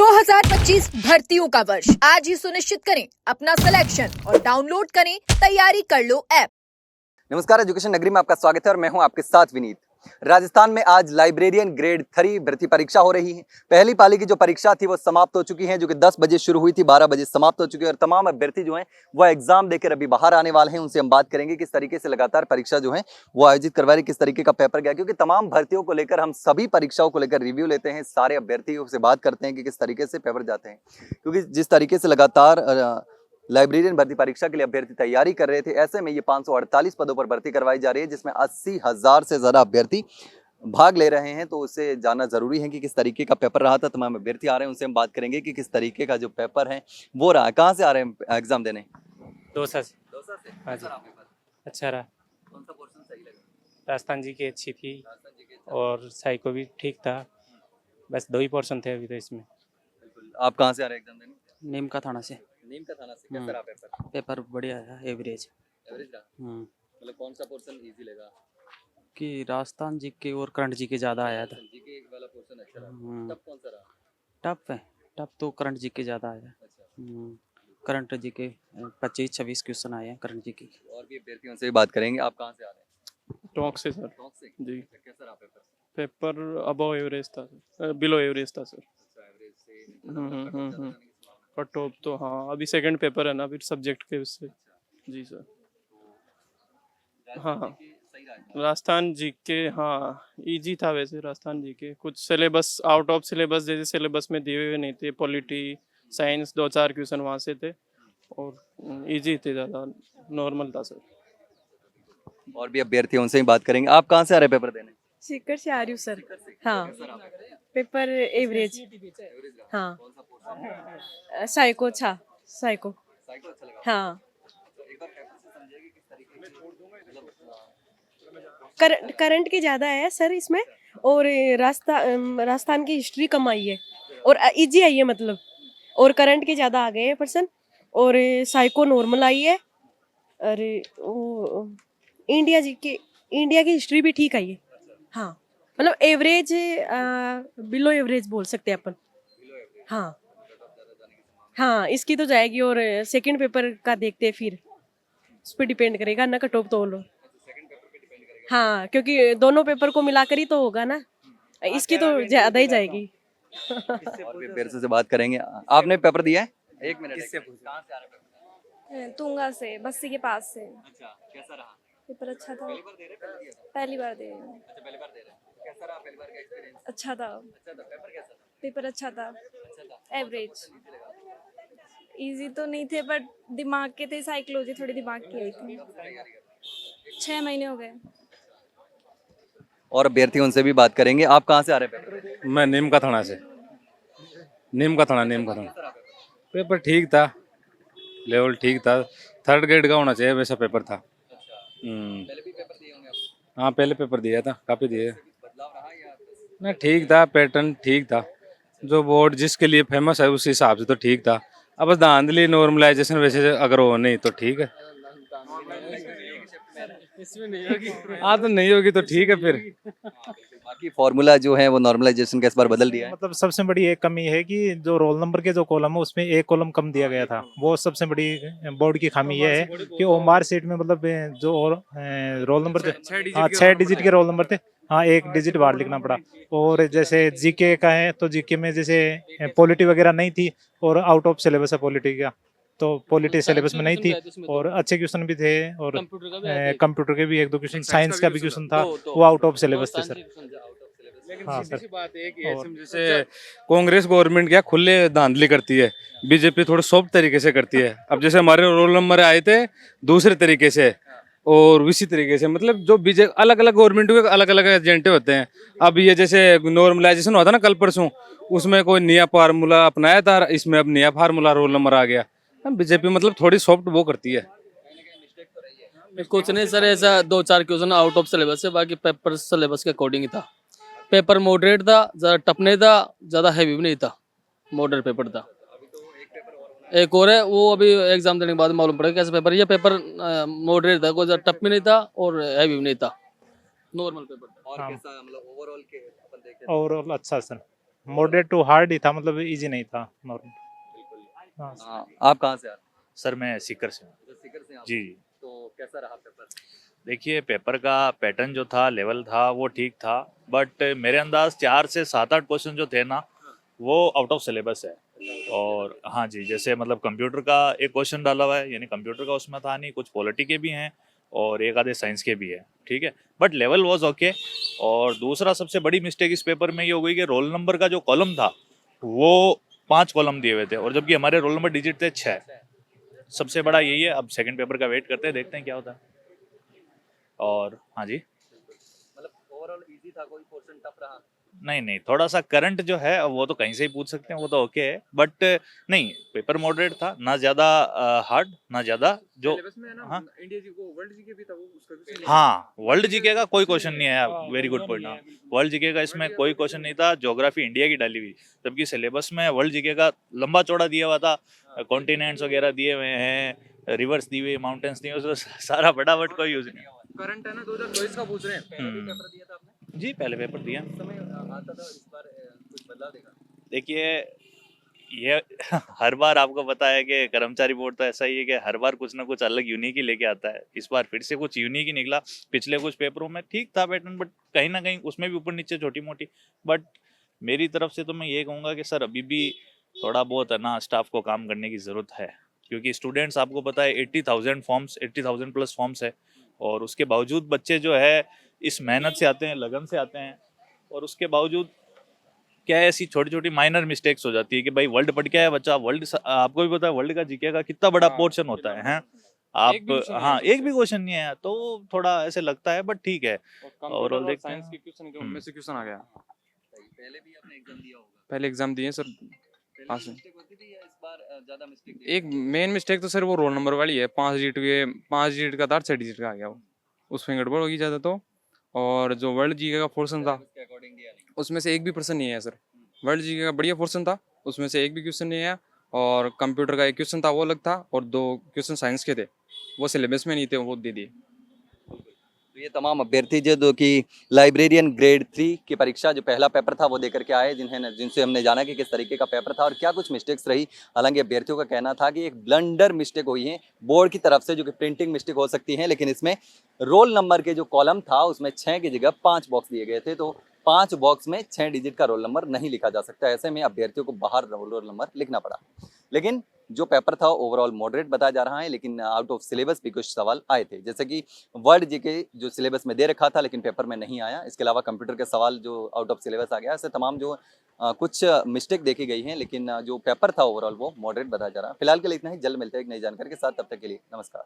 2025 भर्तियों का वर्ष आज ही सुनिश्चित करें अपना सिलेक्शन और डाउनलोड करें तैयारी कर लो ऐप। नमस्कार, एजुकेशन नगरी में आपका स्वागत है और मैं हूं आपके साथ विनीत। राजस्थान में आज लाइब्रेरियन ग्रेड 3 भर्ती परीक्षा हो रही है। पहली पाली की जो परीक्षा थी वो समाप्त हो चुकी है, जो कि 10 बजे शुरू हुई थी, 12 बजे समाप्त हो चुकी है और तमाम अभ्यर्थी जो हैं वो एग्जाम देकर अभी बाहर आने वाले हैं। उनसे हम बात करेंगे किस तरीके से लगातार परीक्षा जो है वो आयोजित करवा रही, किस तरीके का पेपर गया, क्योंकि तमाम भर्तियों को लेकर हम सभी परीक्षाओं को लेकर रिव्यू लेते हैं। सारे अभ्यर्थियों से बात करते हैं कि किस तरीके से पेपर जाते हैं, क्योंकि जिस तरीके से लगातार लाइब्रेरियन भर्ती परीक्षा के लिए अभ्यर्थी तैयारी कर रहे थे, ऐसे में ये 548 पदों पर भर्ती करवाई जा रही है, जिसमें 80,000 से ज्यादा अभ्यर्थी भाग ले रहे हैं। तो उससे जानना जरूरी है कि किस तरीके का पेपर रहा था। तमाम अभ्यर्थी आ रहे हैं, उनसे हम बात करेंगे कि किस तरीके का जो पेपर है वो रहा। कहाँ से आ रहे हैं एग्जाम देने? दौसा से। दौसा से। हाँ जी। कैसा रहा पेपर? अच्छा रहा। कौन सा पोर्शन सही लगा? राजस्थान जी की अच्छी थी राजस्थान जी के और साइको भी ठीक था। बस 2 ही पोर्शन थे अभी तो इसमें। बिल्कुल। आप कहाँ से आ रहे हैं एग्जाम देने? नीम का थाना से। नीम का थाना से। कैसा रहा पेपर? पेपर बढ़िया है, एवरेज। एवरेज रहा? मतलब कौन सा पोर्शन इजी लगा? कि राजस्थान जी के और करंट जी के ज़्यादा आया था। जीके वाला पोर्शन अच्छा रहा। हम्म, टफ कौन सा रहा? टफ है। टफ तो करंट जी के ज़्यादा आया। अच्छा। करंट जी के 25-26 क्वेश्चन आए हैं करंट जी के। और भी अभ्यर्थियों से बात करेंगे। आप कहाँ से आ रहे हैं? टॉक से सर। टॉक से। जी। कैसा रहा पेपर? पेपर अबव एवरेज था सर, बिलो एवरेज था सर। अच्छा, एवरेज से कट ऑफ तो हाँ, अभी सेकंड पेपर है ना, फिर सब्जेक्ट के उससे। जी सर। हाँ, राजस्थान जी के हाँ इजी था वैसे। राजस्थान जी के कुछ सिलेबस आउट ऑफ सिलेबस, जैसे सिलेबस में दिए हुए नहीं थे। पॉलिटी साइंस 2-4 क्वेश्चन वहाँ से थे और इजी थे, ज़्यादा नॉर्मल था सर। और भी अभ्यर्थी उनसे ही बात करेंगे। आप कहाँ से आ रहे हैं पेपर देने? सीकर से आ रही हूँ सर। हाँ, पेपर एवरेज। हाँ, साइको अच्छा। साइको। हाँ, करंट की ज़्यादा है सर इसमें, और राजस्थान की हिस्ट्री कम आई है और इजी आई है मतलब, और करंट के ज़्यादा आ गए हैं पर्सन, और साइको नॉर्मल आई है। अरे वो इंडिया की हिस्ट्री भी ठीक आई है। हाँ, मतलब एवरेज, बिलो एवरेज बोल सकते हैं अपन। हाँ हाँ, इसकी तो जाएगी, और सेकंड पेपर का देखते हैं, फिर उस पर डिपेंड करेगा ना, कट ऑफ तो लो। हाँ, क्योंकि दोनों पेपर को मिलाकर ही तो होगा ना, इसकी तो ज्यादा ही जाएगी। और भी अभ्यर्थियों से बात करेंगे। आपने पेपर दिया है? एक मिनट। इससे पूछो। कहाँ से आ रहे हैं पेपर? तुंगा से, बस्सी के पास से। अच्छा, कैसा रहा? पेपर अच्छा था। पहली बार दे रहे हैं? पहले दिया था? पहली बार दे रहे हैं। अच्छा, पहली बार दे रहे हैं। कैसा रहा पहली बार का एक्सपीरियंस? अच्छा था। अच्छा था। पेपर कैसा था? पेपर अच्छा था। अच्छा था। एवरेज। इजी तो नहीं थे, बट दिमाग के थे। साइकोलॉजी थोड़ी दिमाग की आई थी। 6 महीने हो गए। और अभ्यर्थी उनसे भी बात करेंगे। आप कहाँ से आ रहे हैं पेपर? मैं नीम का थाना से। नीम का थाना। पेपर ठीक था, लेवल ठीक था। 3rd ग्रेड का होना चाहिए वैसा पेपर था। पहले भी पेपर दिए होंगे आप? हाँ, पहले पेपर दिया था, काफ़ी दिए। बदलाव रहा या? ना, ठीक था, पैटर्न ठीक था। जो बोर्ड जिसके लिए फेमस है उस हिसाब से तो ठीक था। अब बस धांधली नॉर्मलाइजेशन वैसे अगर हो नहीं तो ठीक है। हाँ, तो नहीं होगी तो ठीक है फिर। बाकी फॉर्मूला जो है वो नॉर्मलाइजेशन का इस बार बदल दिया है। मतलब सबसे बड़ी एक कमी है कि जो रोल नंबर के जो कॉलम है उसमें एक कॉलम कम दिया गया था। वो सबसे बड़ी बोर्ड की खामी ये है कि ओमार सीट में मतलब जो और रोल नंबर थे, हाँ 6 डिजिट के रोल नंबर थे, हाँ 1 डिजिट बाहर लिखना पड़ा। और जैसे जीके का है तो जीके में जैसे पॉलिटी वगैरह नहीं थी, और आउट ऑफ सिलेबस है पॉलिटी का, तो पॉलिटी सिलेबस में नहीं थी। और अच्छे क्वेश्चन भी थे, और कंप्यूटर के भी 1-2 क्वेश्चन, साइंस का भी क्वेश्चन था, वो आउट ऑफ सिलेबस थे सर। हाँ सर। बात है कि जैसे कांग्रेस गवर्नमेंट क्या खुले धांधली करती है, बीजेपी थोड़ा सॉफ्ट तरीके से करती है। अब जैसे हमारे रोल नंबर आए थे दूसरे तरीके से और इसी तरीके से, मतलब जो बीजेपी अलग अलग गवर्नमेंट के अलग अलग एजेंडे होते हैं। अब ये जैसे नॉर्मलाइजेशन हुआ था ना कल परसों, उसमें कोई नया फार्मूला अपनाया था, इसमें अब नया फार्मूला रोल नंबर आ गया। बीजेपी मतलब थोड़ी सॉफ्ट वो करती है। कुछ नहीं सर, ऐसा 2-4 क्वेश्चन आउट ऑफ सिलेबस है, बाकी पेपर सिलेबस के अकॉर्डिंग ही था। पेपर मॉडरेट था, ज़्यादा टफ नहीं था, ज़्यादा हैवी भी नहीं था, मॉडरेट पेपर था। एक और है, वो अभी एग्जाम देने के बाद मालूम पड़ेगा कैसा पेपर। ये पेपर मॉडरेट था, कोई ज़्यादा टफ भी नहीं था और हैवी भी नहीं था, नॉर्मल पेपर था। और कैसा मतलब ओवरऑल के अपन देखें? ओवरऑल अच्छा सर। मॉडरेट टू हार्ड ही था, मतलब इजी नहीं था, नॉर्मल। हाँ आप कहाँ से आ रहे सर मैं सीकर से हूँ हैं? सीकर से आप। जी। तो कैसा रहा पेपर? देखिए पेपर का पैटर्न जो था, लेवल था, वो ठीक था, बट मेरे अंदाज 4 से 7-8 क्वेश्चन जो थे ना वो आउट ऑफ सिलेबस है। और हाँ जी, जैसे मतलब कंप्यूटर का एक क्वेश्चन डाला हुआ है, यानी कंप्यूटर का उसमें था नहीं, कुछ पॉलिटी के भी हैं और एक आधे साइंस के भी है, ठीक है, बट लेवल वाज ओके। और दूसरा सबसे बड़ी मिस्टेक इस पेपर में ये हो गई कि रोल नंबर का जो कॉलम था वो 5 कॉलम दिए हुए थे, और जबकि हमारे रोल नंबर डिजिट थे 6। सबसे बड़ा यही है। अब सेकंड पेपर का वेट करते हैं, देखते हैं क्या होता है। और हाँ जी, मतलब ओवरऑल इजी था, कोई पोर्शन टफ रहा? नहीं थोड़ा सा करंट जो है वो तो कहीं से ही पूछ सकते हैं, वो तो ओके है, बट नहीं, पेपर मॉडरेट था, ना ज्यादा हार्ड ना ज्यादा जो। हाँ हाँ, वर्ल्ड जीके का कोई क्वेश्चन नहीं आया, वेरी गुड पॉइंट। हाँ, वर्ल्ड जीके का इसमें कोई क्वेश्चन नहीं था, ज्योग्राफी इंडिया की डाली हुई, जबकि सिलेबस में वर्ल्ड जीके का लंबा चौड़ा दिया हुआ था, कॉन्टिनेंट्स वगैरह दिए हुए हैं, रिवर्स दिए हुए, माउंटेन्स दिए हुए, सारा फटाफट कोई यूज नहीं। करंट है ना, 2024 का पूछ रहे हैं। पहला भी हम्म। पेपर दिया था आपने? जी पहले पेपर दिया। उस समय आता था, इस बार कुछ बदलाव देखा? देखिए ये हर बार आपको पता है कि कर्मचारी बोर्ड तो ऐसा ही है कि हर बार कुछ ना कुछ अलग यूनिक ही लेके आता है। इस बार फिर से कुछ यूनिक ही निकला। पिछले कुछ पेपरों में ठीक था पैटर्न, बट कहीं ना कहीं उसमें भी ऊपर नीचे छोटी मोटी। बट मेरी तरफ से तो मैं ये कहूँगा कि सर अभी भी थोड़ा बहुत है ना, स्टाफ को काम करने की ज़रूरत है, क्योंकि स्टूडेंट्स आपको पता है 80,000 फॉर्म्स, 80,000 प्लस फॉर्म्स है, और उसके बावजूद बच्चे जो है इस मेहनत से आते हैं, लगन से आते हैं, और उसके बावजूद क्या है, ऐसी छोटी छोटी माइनर मिस्टेक्स हो जाती है कि भाई वर्ल्ड पढ़ के आया बच्चा, वर्ल्ड आपको भी पता है वर्ल्ड का जीके का कितना बड़ा पोर्शन होता है, हैं आप। हाँ, एक भी क्वेश्चन नहीं आया तो थोड़ा ऐसे लगता है, बट ठीक है। ओवरऑल देखते हैं। साइंस के क्वेश्चन उनमें से क्वेश्चन आ गया। पहले भी आपने एग्जाम दिया होगा? पहले एग्जाम दिए सर। पहले हाँ सर। मिस्टेक होती थी या इस बार ज्यादा मिस्टेक? एक मेन मिस्टेक तो सर वो रोल नंबर वाली है, 5 डिजिट का था, 6 डिजिट का आ गया वो, उसमें गड़बड़ होगी ज़्यादा तो। और जो वर्ल्ड जीके का पोर्शन था के अकॉर्डिंग दिया नहीं? उसमें से एक भी पर्सन नहीं आया सर। वर्ल्ड जीके का बढ़िया पोर्शन था, उसमें से एक भी क्वेश्चन नहीं आया। और कंप्यूटर का एक क्वेश्चन था वो अलग था, और 2 क्वेश्चन साइंस के थे, वो सिलेबस में नहीं थे, वो दे दिए। तो ये तमाम अभ्यर्थी जो कि लाइब्रेरियन ग्रेड 3 की परीक्षा जो पहला पेपर था वो देकर के आए, जिनसे हमने जाना कि किस तरीके का पेपर था और क्या कुछ मिस्टेक्स रही। हालांकि अभ्यर्थियों का कहना था कि एक ब्लंडर मिस्टेक हुई है बोर्ड की तरफ से, जो कि प्रिंटिंग मिस्टेक हो सकती है, लेकिन इसमें रोल नंबर के जो कॉलम था उसमें 6 की जगह 5 बॉक्स दिए गए थे, तो 5 बॉक्स में 6 डिजिट का रोल नंबर नहीं लिखा जा सकता। ऐसे में अभ्यर्थियों को बाहर रोल नंबर लिखना पड़ा। लेकिन जो पेपर था ओवरऑल मॉडरेट बताया जा रहा है, लेकिन आउट ऑफ सिलेबस भी कुछ सवाल आए थे, जैसे कि वर्ल्ड जीके जो सिलेबस में दे रखा था लेकिन पेपर में नहीं आया। इसके अलावा कंप्यूटर के सवाल जो आउट ऑफ सिलेबस आ गया। ऐसे तमाम जो कुछ मिस्टेक देखी गई हैं, लेकिन जो पेपर था ओवरऑल वो मॉडरेट बताया जा रहा है। फिलहाल के लिए इतना ही, जल्द मिलते हैं एक नई जानकारी के साथ, तब तक के लिए नमस्कार।